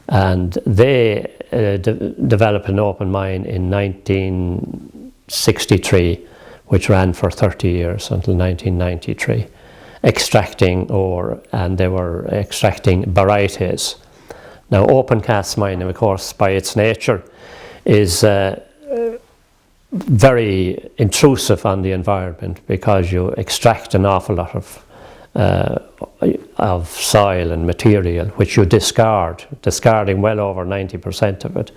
And they developed an open mine in 1963, which ran for 30 years until 1993, extracting ore, and they were extracting barytes. Now, open cast mining, of course, by its nature, is very intrusive on the environment, because you extract an awful lot of soil and material, which you discarding well over 90% of it.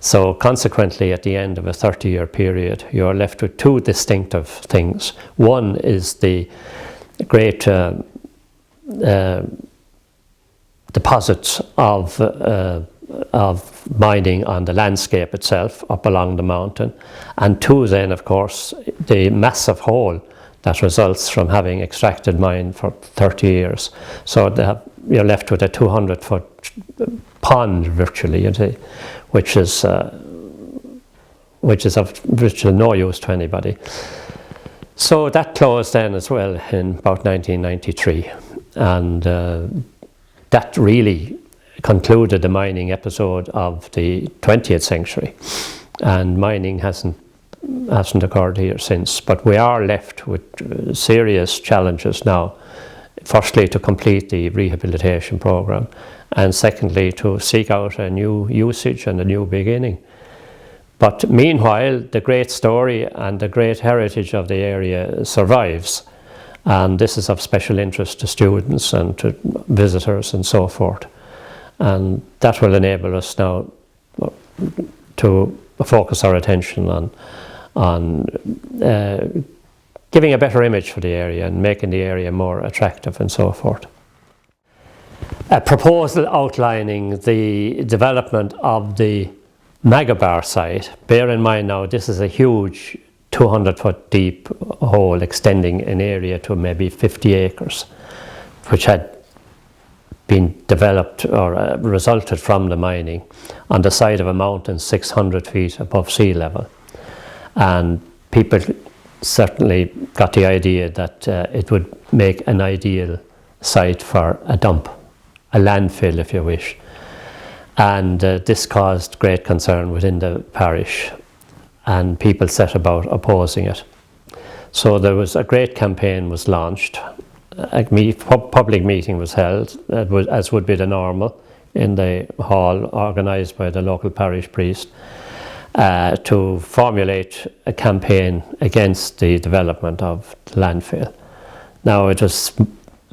So consequently, at the end of a 30-year period, you're left with two distinctive things. One is the great deposits of mining on the landscape itself up along the mountain, and two, then of course, the massive hole that results from having extracted mine for 30 years. So you're left with a 200-foot pond virtually, which is of virtually no use to anybody. So that closed then as well in about 1993, and that really concluded the mining episode of the 20th century, and mining hasn't occurred here since. But we are left with serious challenges now. Firstly, to complete the rehabilitation program, and secondly, to seek out a new usage and a new beginning. But meanwhile, the great story and the great heritage of the area survives, and this is of special interest to students and to visitors and so forth. And that will enable us now to focus our attention on giving a better image for the area and making the area more attractive and so forth. A proposal outlining the development of the Magabar site. Bear in mind now, this is a huge 200-foot deep hole extending an area to maybe 50 acres, which had been developed or resulted from the mining on the side of a mountain 600 feet above sea level. And people certainly got the idea that it would make an ideal site for a dump, a landfill if you wish. And this caused great concern within the parish, and people set about opposing it. So there was a great campaign was launched. A public meeting was held, as would be the normal, in the hall organised by the local parish priest, to formulate a campaign against the development of the landfill. Now, it was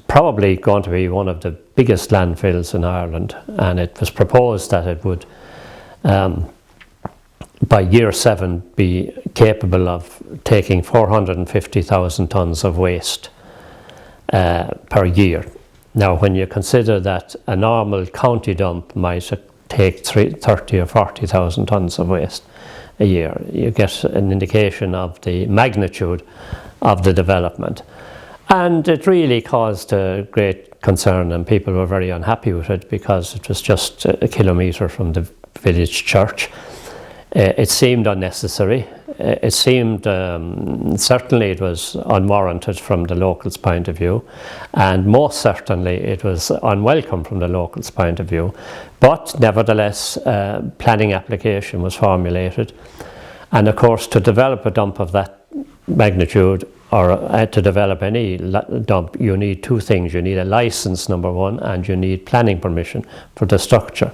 probably going to be one of the biggest landfills in Ireland, and it was proposed that it would, by year 7, be capable of taking 450,000 tonnes of waste per year. Now, when you consider that a normal county dump might take 30 or 40,000 tonnes of waste a year, you get an indication of the magnitude of the development. And it really caused a great concern, and people were very unhappy with it, because it was just a kilometre from the village church. It seemed unnecessary. It seemed, certainly it was unwarranted from the locals' point of view, and most certainly it was unwelcome from the locals' point of view. But nevertheless, planning application was formulated, and of course, to develop a dump of that magnitude, or to develop any dump, you need two things. You need a license, number one, and you need planning permission for the structure.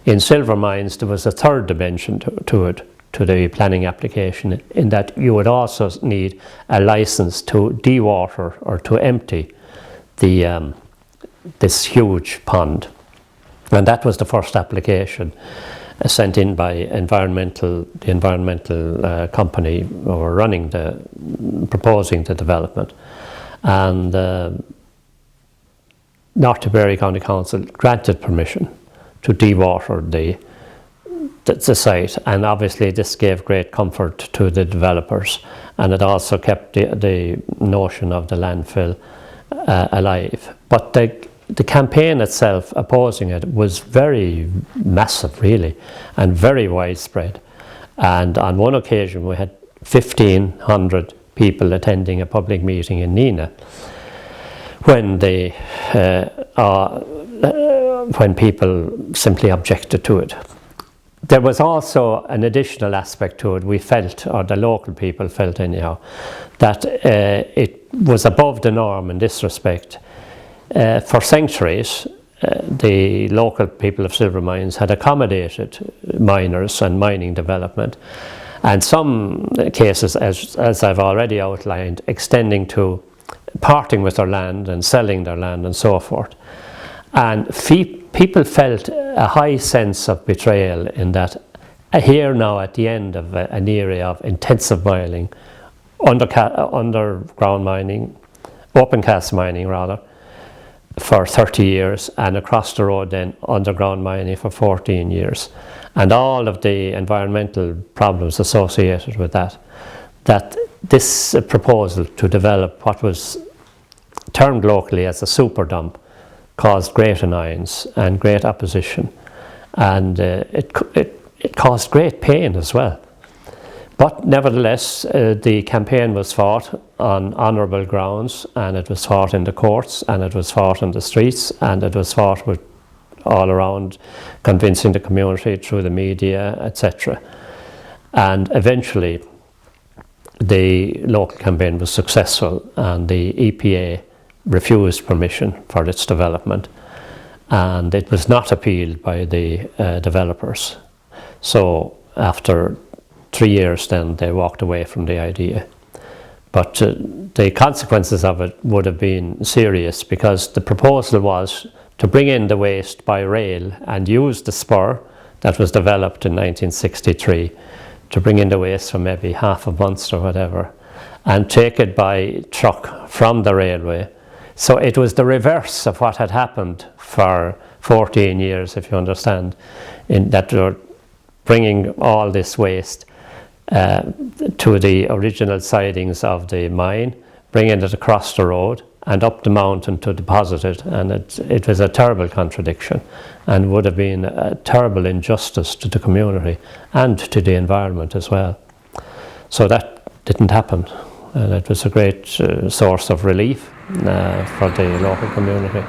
In Silvermines, there was a third dimension to it, to the planning application, in that you would also need a license to dewater or to empty the this huge pond. And that was the first application sent in by the environmental company who were proposing the development. And North Tipperary County Council granted permission to dewater the site, and obviously this gave great comfort to the developers, and it also kept the notion of the landfill alive. But the campaign itself opposing it was very massive, really, and very widespread. And on one occasion we had 1,500 people attending a public meeting in Nina, when the when people simply objected to it. There was also an additional aspect to it. We felt, or the local people felt anyhow, that it was above the norm in this respect. For centuries, the local people of Silvermines had accommodated miners and mining development, and some cases, as I've already outlined, extending to parting with their land and selling their land and so forth. And people felt a high sense of betrayal in that here now at the end of an era of intensive mining, underground mining, open cast mining rather, for 30 years, and across the road then underground mining for 14 years, and all of the environmental problems associated with that this proposal to develop what was termed locally as a super dump caused great annoyance and great opposition, and it caused great pain as well. But nevertheless, the campaign was fought on honourable grounds, and it was fought in the courts, and it was fought in the streets, and it was fought with all around, convincing the community through the media, etc. And eventually the local campaign was successful, and the EPA refused permission for its development, and it was not appealed by the developers. So after 3 years then they walked away from the idea. But the consequences of it would have been serious, because the proposal was to bring in the waste by rail and use the spur that was developed in 1963 to bring in the waste for maybe half a month or whatever, and take it by truck from the railway. So it was the reverse of what had happened for 14 years, if you understand, in that they were bringing all this waste to the original sidings of the mine, bringing it across the road and up the mountain to deposit it, and it was a terrible contradiction, and would have been a terrible injustice to the community and to the environment as well. So that didn't happen, and it was a great source of relief for the local community.